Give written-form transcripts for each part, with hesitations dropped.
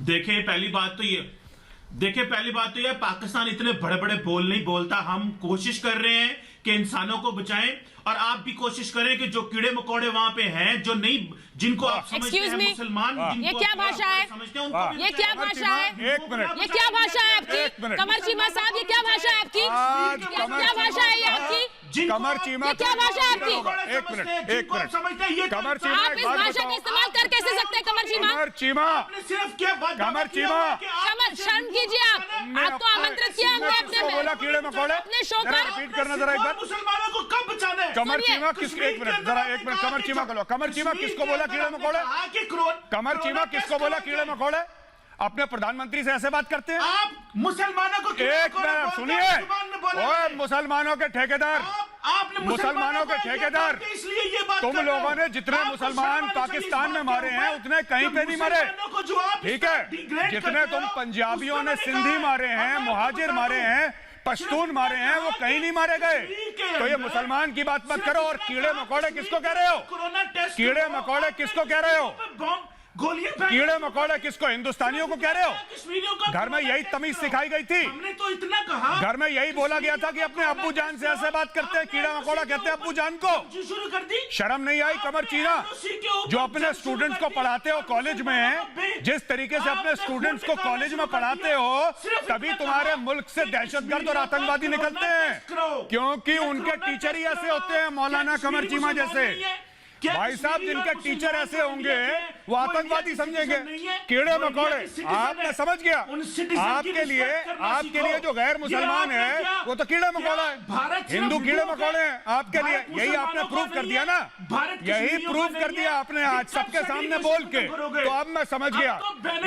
देखिए पहली बात तो ये पाकिस्तान इतने बड़े बड़े बोल नहीं बोलता। हम कोशिश कर रहे हैं कि इंसानों को बचाएं और आप भी कोशिश करें कि जो कीड़े मकोड़े वहां पे हैं, जो नहीं, जिनको आप समझते हैं मुसलमान, ये क्या भाषा है? ये क्या भाषा है? एक मिनट, ये क्या भाषा है आपकी? कमर चीमा साहब, ये क्या भाषा है आपकी? क्या भाषा है ये आपकी? कमर चीमा, ये क्या भाषा है आपकी? एक मिनट, कमर चीमा, आप इस भाषा का इस्तेमाल कर कैसे सकते हैं? कमर चीमा, कमर चीमा, सिर्फ क्या कमर चीमा, शर्म कीजिए आप। आपको आमंत्रित किया हमने अपने बोला कीड़े मकोड़े, अपने शो पर। रिपीट करना जरा एक बार। मुसलमानों को कब बचाना है? कमर चीमा किसको, एक मिनट जरा, एक मिनट, कमर चीमा को लो। कमर चीमा किसको बोला कीड़े मकोड़े? कमर चीमा किसको बोला कीड़े मकोड़े? अपने प्रधानमंत्री से ऐसे बात करते हैं आप? मुसलमानों को एक मिनट सुनिए, ओए मुसलमानों के ठेकेदार, आपने मुसलमानों के ठेकेदार, इसलिए ये बात तुम लोगों ने जितने मुसलमान पाकिस्तान में मारे हैं उतने कहीं पे नहीं मरे, ठीक है? जितने तुम पंजाबियों ने सिंधी मारे हैं, मुहाजिर मारे हैं, पश्तून मारे हैं, वो कहीं नहीं मारे गए। तो ये मुसलमान की बात मत करो। और कीड़े मकोड़े किसको कह रहे हो? कीड़े मकोड़े किसको कह रहे हो? कीड़े मकोड़े किसको? हिंदुस्तानियों को कह रहे हो? घर में यही तमीज सिखाई गई थी। हमने तो इतना कहा, घर में यही बोला गया था कि अपने अब्बू जान से ऐसे बात करते हैं, कीड़ा मकोड़ा कहते हैं अब्बू जान को। शुरू कर दी। शर्म नहीं आई कमर चीना? जो अपने स्टूडेंट्स को पढ़ाते हो कॉलेज में, जिस तरीके से अपने स्टूडेंट्स को कॉलेज में पढ़ाते हो, तभी तुम्हारे मुल्क से दहशतगर्द और आतंकवादी निकलते हैं, क्योंकि उनके टीचर ही ऐसे होते हैं, मौलाना कमर चीमा जैसे। भाई साहब, जिनके टीचर ऐसे होंगे वो आतंकवादी समझेंगे। कीड़े मकोड़े, आपने समझ गया? आपके लिए जो गैर मुसलमान है वो तो कीड़े मकोड़ा है, हिंदू कीड़े मकोड़े हैं आपके लिए। यही आपने प्रूव कर दिया ना, यही प्रूव कर दिया आपने आज सबके सामने बोल के। तो अब मैं समझ गया।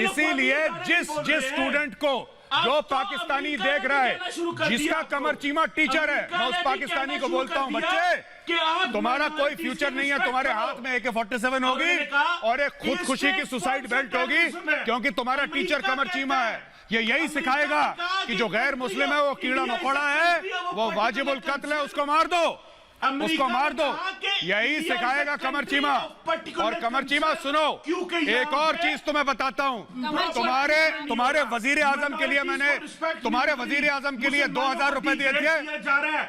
इसीलिए जिस स्टूडेंट को, जो पाकिस्तानी देख रहा है, जिसका कमर चीमा टीचर है, मैं उस पाकिस्तानी को बोलता हूं, बच्चे तुम्हारा कोई फ्यूचर नहीं है। तुम्हारे हाथ में AK-47 होगी और एक खुदकुशी की सुसाइड बेल्ट होगी, क्योंकि तुम्हारा टीचर कमर चीमा है। ये यही सिखाएगा कि जो गैर मुस्लिम है वो कीड़ा मकोड़ा है, वो वाजिबुल कत्ल है, उसको मार दो, उसको मार दो। यही सिखाएगा कमर चीमा। और कमर चीमा सुनो, एक और चीज तुम्हें बताता हूं। तुम्हारे वजीर आजम के लिए मैंने, तुम्हारे वजीर आजम के लिए 2000 रुपए दिए थे।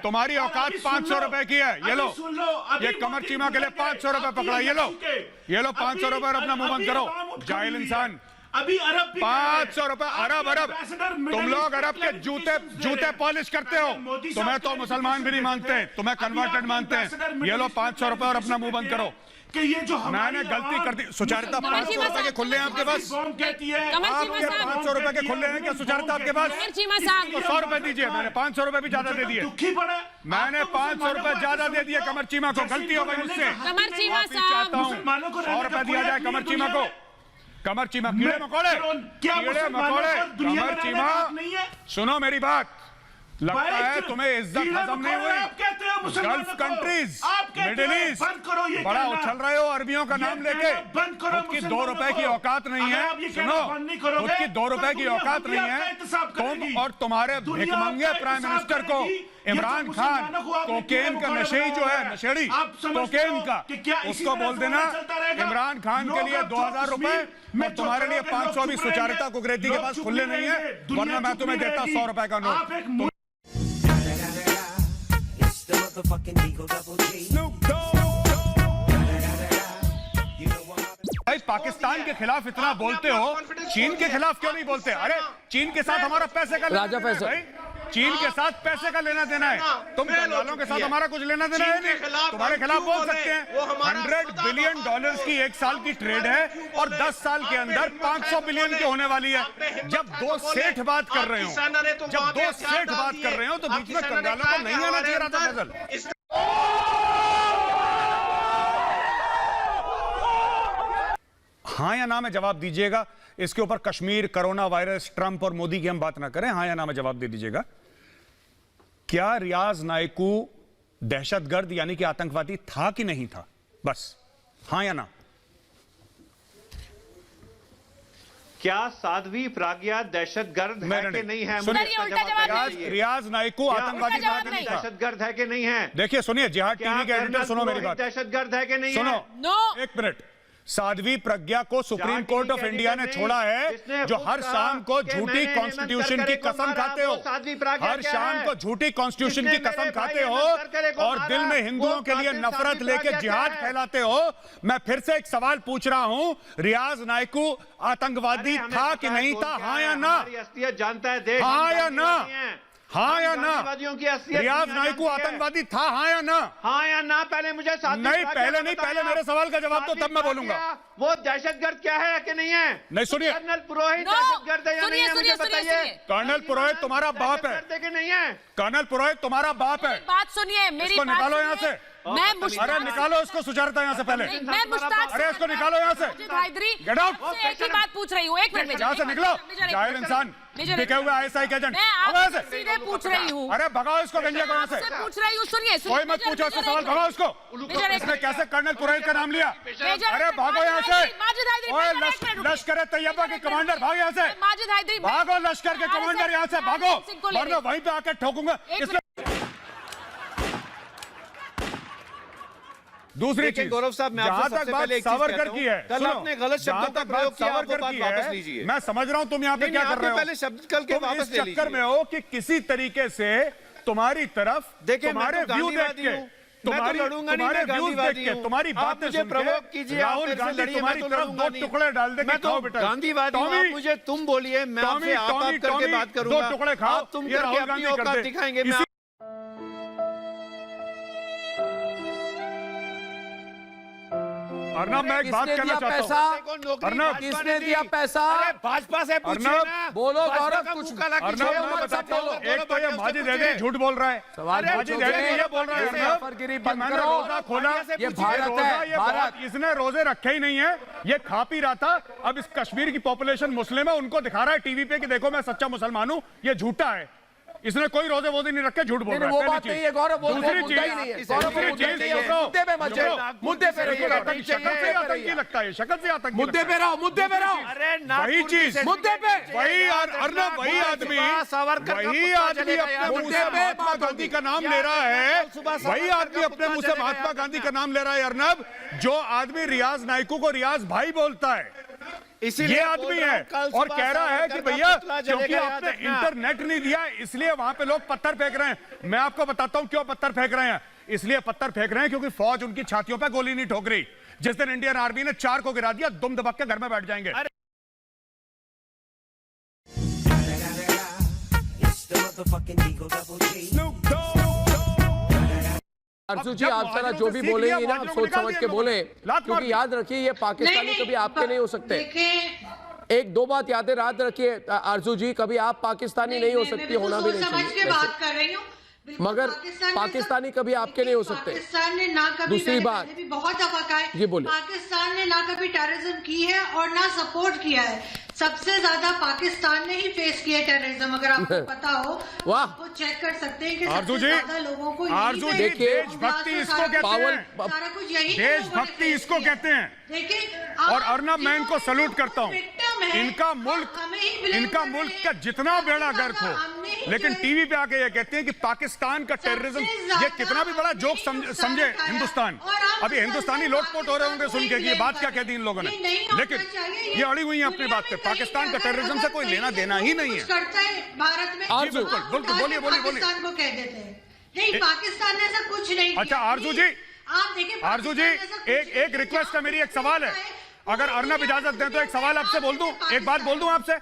तुम्हारी औकात 500 रुपए की है। ये लो, ये कमर चीमा के लिए 500 रुपए पकड़ा। ये लो 500 रुपए और अपना मुंह बंद करो, जाहिल इंसान। अभी अरब 500 रुपए, अरब तुम लोग अरब के जूते पॉलिश करते हो। तुम्हें तो मुसलमान भी नहीं मानते, तुम्हें कन्वर्टेड मानते हैं। ये लो 500 रुपए और अपना मुंह बंद करो। कि ये जो मैंने गलती कर दी। सुचारिता 500 रुपए के खुले हैं आपके पास? आपके 500 रुपए के खुले हैं क्या सुचारिता आपके पास? तो 100 रुपए दीजिए। मैंने 500 रुपए भी ज्यादा दे दिए। मैंने 500 रुपए ज्यादा दे दिए कमर चीमा को। गलती हो गई मुझसे, चाहता हूँ 100 रुपए दिया जाए कमर चीमा को। कमर चीमा, कीड़े मकोड़े, कीड़े मकोड़े, कमर चीमा सुनो मेरी बात। लगता है तुम्हें इज्जत हजम नहीं हुई। गल्फ कंट्रीज, मिडिल ईस्ट, बड़ा उछल रहे हो अरबियों का नाम लेके। खुद की 2 रुपए की औकात नहीं है। सुनो, खुद की 2 रुपए की औकात नहीं है। तुम और तुम्हारे भिखमंगे प्राइम मिनिस्टर को, इमरान खान, कोकेन का नशेड़ी जो है, नशेड़ी कोकेन का, उसको बोल देना इमरान खान के लिए 2000 रुपए और तुम्हारे लिए 500 भी सुचारिता कुकरेती के पास खुले नहीं है, वरना मैं तुम्हें देता 100 रुपए का नोट। भाई पाकिस्तान के खिलाफ इतना बोलते हो, चीन के खिलाफ क्यों नहीं बोलते? अरे चीन के साथ हमारा पैसे का राजा पैसे, चीन के साथ पैसे का लेना देना है। तुम दलालों के साथ हमारा कुछ लेना देना है नहीं। तुम्हारे खिलाफ बोल सकते हैं। $100 बिलियन की 1 साल की ट्रेड है और 10 साल के अंदर 500 बिलियन की होने वाली है। जब 2 सेठ बात कर रहे हो, तो बीच में कंगालों को नहीं आना चाहिए। राजा फैसल, हाँ या ना में जवाब दीजिएगा। इसके ऊपर कश्मीर, कोरोना वायरस, ट्रंप और मोदी की हम बात ना करें। हाँ या ना में जवाब दे दीजिएगा। क्या रियाज नायकू दहशतगर्द यानी कि आतंकवादी था कि नहीं था? बस हाँ या ना। क्या साध्वी प्रज्ञा दहशतगर्द है कि नहीं है? रियाज नायकू आतंकवादी दहशतगर्द है कि नहीं है? देखिए सुनिए, जिहाद टीवी के एडिटर सुनो मेरी बात। दहशतगर्द है कि नहीं? सुनो, एक मिनट। साध्वी प्रज्ञा को सुप्रीम कोर्ट ऑफ इंडिया ने छोड़ा है, जो हर शाम को झूठी कॉन्स्टिट्यूशन की कसम खाते हो, हर शाम को झूठी कॉन्स्टिट्यूशन की कसम खाते हो और दिल में हिंदुओं के लिए नफरत लेके जिहाद फैलाते हो। मैं फिर से एक सवाल पूछ रहा हूं, रियाज नायकू आतंकवादी था कि नहीं था? हाँ या ना? जानता है, हाँ या ना? हाँ या ना? की रियाज नायकू आतंकवादी था, हाँ या ना? हाँ या ना? पहले मुझे नहीं, पहले नहीं, पहले मेरे सवाल का जवाब दो, तब मैं बोलूंगा। वो दहशतगर्द क्या है कि नहीं है? नहीं, सुनिए, कर्नल पुरोहित दहशतगर्द है या नहीं है, मुझे बताइए। कर्नल पुरोहित तुम्हारा बाप है कि नहीं है? कर्नल पुरोहित तुम्हारा बाप है। बात सुनिए, मेरी इसको निकालो यहाँ से। मैं अरे निकालो इसको सुचरिता यहाँ से पहले। मैं मुश्ताक, अरे इसको निकालो यहाँ से। Get out. एक ही बात पूछ रही हूँ, एक मिनट में यहाँ से निकलो, जाहिल इंसान, बिके हुए ISI के एजेंट। मैं आपसे सीधे पूछ रही हूँ। अरे भगाओ इसको गंजे को यहाँ से। पूछ रही हूँ, सुनिए। कोई मत पूछो इसको सवाल, भगाओ इसको। इसने कैसे कर्नल पुरोहित का नाम लिया? अरे भागो यहाँ से। लश्कर तैयबा के कमांडर, भाग यहाँ से। भागो लश्कर के कमांडर, यहाँ से भागो, वरना वहीं पे आके ठोकूंगा। दूसरी चीज, गौरव साहब, मैं जहां आपसे तक सबसे बात पहले एक चीज सावरकर कहता की है, कल आपने गलत शब्दों का प्रयोग किया, सावरकर वो की बात वापस है, लीजिए। मैं समझ रहा हूं तुम यहाँ पे क्या कर रहे हो। पहले शब्द कल के वापस ले लीजिए। चक्कर में हो कि किसी तरीके से तुम्हारी तरफ, तुम्हारे व्यू देख के, तुम्हारे व्यूज देख के, तुम्हारी बातें सुन के राहुल गांधी तुम्हारी तरफ दो टुकड़े डाल दे के खाओ बेटा। गांधीवादी हूं, आप मुझे तुम बोलिए, मैं आपसे आप करके बात करूंगा। दो टुकड़े खाओ, आप तुम ये करके राहुल अपनी गांधी औकात कर दिखाएंगे। दे। अर्नब, मैं एक बात कहना चाहता हूँ। अर्नब, किसने दिया पैसा? भाजपा से पूछिए ना। बोलो गौरव, कुछ अर्नब, एक तो ये माजिद हैदी झूठ बोल रहा है, माजिद हैदी ये बोल रहा है कि मैंने रोजा खोला, ये भारत है, भारत। इसने रोजे रखे ही नहीं है, ये खा पी रहा था। अब इस कश्मीर की पॉपुलेशन मुस्लिम है, उनको दिखा रहा है टीवी पे कि देखो मैं सच्चा मुसलमान हूँ। ये झूठा है, इसने कोई रोजे वोजे नहीं रखे, झूठ बोल रहा है। वो बात नहीं है गौरव, दूसरी चीज, मुद्दे पे मत जाओ, मुद्दे पे रहिए। शक्ल से आतंकी लगता है, शक्ल से आतंकी। मुद्दे पे रहो, मुद्दे पे रहो। वही चीज, मुद्दे पे, वही अर्नब, वही आदमी अपने मुंह से महात्मा गांधी का नाम ले रहा है, वही आदमी अपने मुंह से महात्मा गांधी का नाम ले रहा है अर्नब, जो आदमी रियाज नायकू को रियाज भाई बोलता है। ये आदमी है और कह रहा है कि भैया क्योंकि आपने इंटरनेट नहीं दिया इसलिए वहां पे लोग पत्थर फेंक रहे हैं। मैं आपको बताता हूं क्यों पत्थर फेंक रहे हैं। इसलिए पत्थर फेंक रहे हैं क्योंकि फौज उनकी छातियों पे गोली नहीं ठोक रही। जिस दिन इंडियन आर्मी ने 4 को गिरा दिया, दुम दबक के घर में बैठ जाएंगे। अर्जुन जी, आप जरा जो भी बोलेंगे ना, आप सोच समझ के बोले, क्योंकि याद रखिए ये पाकिस्तानी कभी आपके नहीं हो सकते। एक दो बात याद रखिए अर्जुन जी, कभी आप पाकिस्तानी नहीं हो सकती, होना भी नहीं चाहिए, मगर पाकिस्तानी कभी आपके नहीं हो सकते। पाकिस्तान ने ना कभी, दूसरी बात भी बहुत दफा कहा है, ये बोले, पाकिस्तान ने ना कभी टेररिज्म की है और ना सपोर्ट किया है। सबसे ज्यादा पाकिस्तान ने ही फेस किया टेररिज्म, अगर आपको पता हो। वाह, वो चेक कर सकते हैं कि आरजू सबसे जी, ज्यादा लोगों को आरजू जी, देशभक्ति इसको कहते हैं, सारा कुछ यही देशभक्ति इसको कहते हैं। देखिए, और अर्नब, मैं इनको सैल्यूट करता हूं। इनका मुल्क का जितना बेड़ा गर्क हो, लेकिन टीवी पे आके ये कहते हैं कि पाकिस्तान का टेररिज्म, ये कितना भी बड़ा जोक समझे हिंदुस्तान। अभी हिंदुस्तानी लोटपोट हो रहे होंगे सुन के कि ये बात क्या कह दी इन लोगों ने, लेकिन ये अड़ी हुई है अपनी बात पे। पाकिस्तान का टेररिज्म से कोई लेना देना ही नहीं है। करता है भारत में, बिल्कुल, बोलिए। पाकिस्तान को कह देते हैं, नहीं पाकिस्तान ने ऐसा कुछ नहीं। अच्छा आरजू जी, आप देखिए, आरजू जी, एक रिक्वेस्ट है मेरी, एक सवाल है, अगर अर्नब इजाजत दें तो एक सवाल आपसे बोल दूं, एक बात बोल दूं आपसे।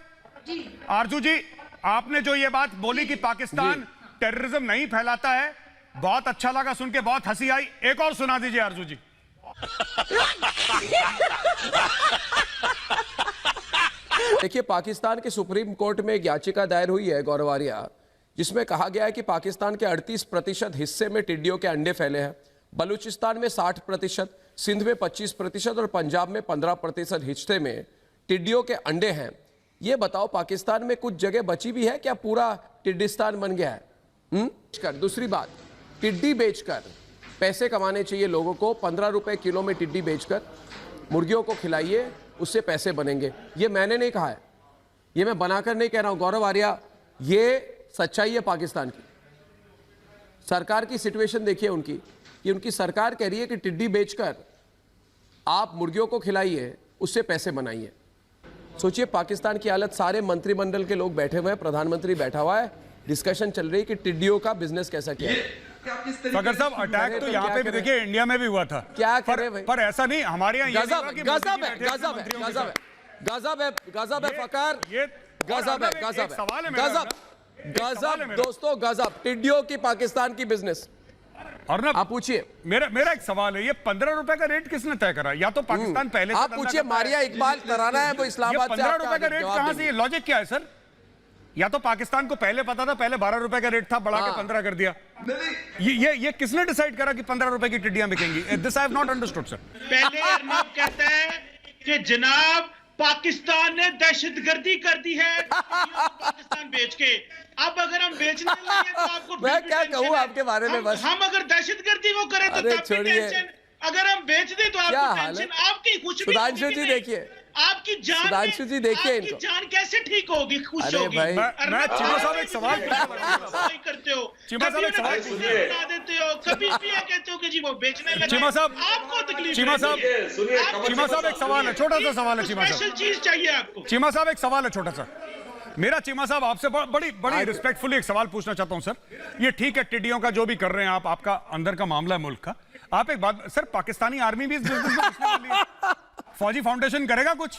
आरजू जी, आपने जो ये बात बोली कि पाकिस्तान टेररिज्म नहीं फैलाता है, बहुत अच्छा लगा सुन के, बहुत हंसी आई। एक और सुना दीजिए आरजू जी। देखिए, पाकिस्तान के सुप्रीम कोर्ट में एक याचिका दायर हुई है गौरव आर्या, जिसमें कहा गया है कि पाकिस्तान के 38% हिस्से में टिड्डियों के अंडे फैले हैं, बलूचिस्तान में 60%, सिंध में 25% और पंजाब में 15% हिस्से में टिड्डियों के अंडे हैं। ये बताओ, पाकिस्तान में कुछ जगह बची भी है क्या? पूरा टिड्डिस्तान बन गया है? दूसरी बात, टिड्डी बेचकर पैसे कमाने चाहिए लोगों को। 15 रुपए किलो में टिड्डी बेचकर मुर्गियों को खिलाइए, उससे पैसे बनेंगे। ये मैंने नहीं कहा है, ये मैं बनाकर नहीं कह रहा हूं गौरव आर्या, ये सच्चाई है पाकिस्तान की। सरकार की सिचुएशन देखिए उनकी, कि उनकी सरकार कह रही है कि टिड्डी बेचकर आप मुर्गियों को खिलाइए, उससे पैसे बनाइए। सोचिए पाकिस्तान की हालत, सारे मंत्रिमंडल के लोग बैठे हुए हैं, प्रधानमंत्री बैठा हुआ है, डिस्कशन चल रही है कि टिड्डियों का बिजनेस कैसा किया है। फखर साहब, अटैक तो यहाँ पे भी देखिए इंडिया में भी हुआ था। क्या करें भाई? पर ऐसा नहीं, हमारे यहाँ गजब है, गजब है, गजब है, गजब है, गजब है फकर, गजब है, गजब है, गजब, गजब दोस्तों, गजब। टिड्डियों की पाकिस्तान की बिजनेस। और ना आप पूछिए, मेरा एक सवाल है, ये 15 रुपए का रेट किसने तय करा? या तो पाकिस्तान पहले से आप पूछिए, मारिया इकबाल कराना है वो इस्लामाबाद से, 15 रुपए का रेट कहां से? ये लॉजिक क्या है सर? या तो पाकिस्तान को पहले पता था, पहले 12 रुपए का रेट था, बढ़ा के 15 कर दिया। ये किसने डिसाइड करा कि 15 रुपए की टिड्डियां बिकेंगी? This I have not understood sir. पहले अर्नब कहता है कि जनाब पाकिस्तान ने दहशतगर्दी कर दी है पाकिस्तान बेच के। अब अगर हम बेचने लगे तो आपको मैं क्या कहूँ आपके बारे में, बस हम अगर दहशतगर्दी वो करें तो तब भी टेंशन, अगर हम बेच दें तो आपको टेंशन। आपकी कुछ भी, सुधांशु जी देखिए, आपकी जान, सुधांशु जी देखिए इनको, जान कैसे ठीक होगी, खुश अरे होगी? भाई, मैं चीमा साहब एक सवाल करते हो, चीमा साहब एक सवाल बना देते हो, कभी भी ये कहते हो कि जी वो बेचने लगे। चीमा साहब, आपको तकलीफ, चीमा साहब एक सवाल है, छोटा सा सवाल है चीमा साहब। स्पेशल चीज चाहिए आपको। चीमा साहब एक सवाल है छोटा सा मेरा। चीमा साहब आपसे बड़ी रिस्पेक्टफुली एक सवाल पूछना चाहता हूं सर। ये ठीक है, टिड्डियों का जो भी कर रहे हैं आप, आपका अंदर का मामला है मुल्क का। आप एक बात सर, पाकिस्तानी आर्मी भी इस बिजनेस में घुसने वाली है। फौजी फाउंडेशन करेगा कुछ?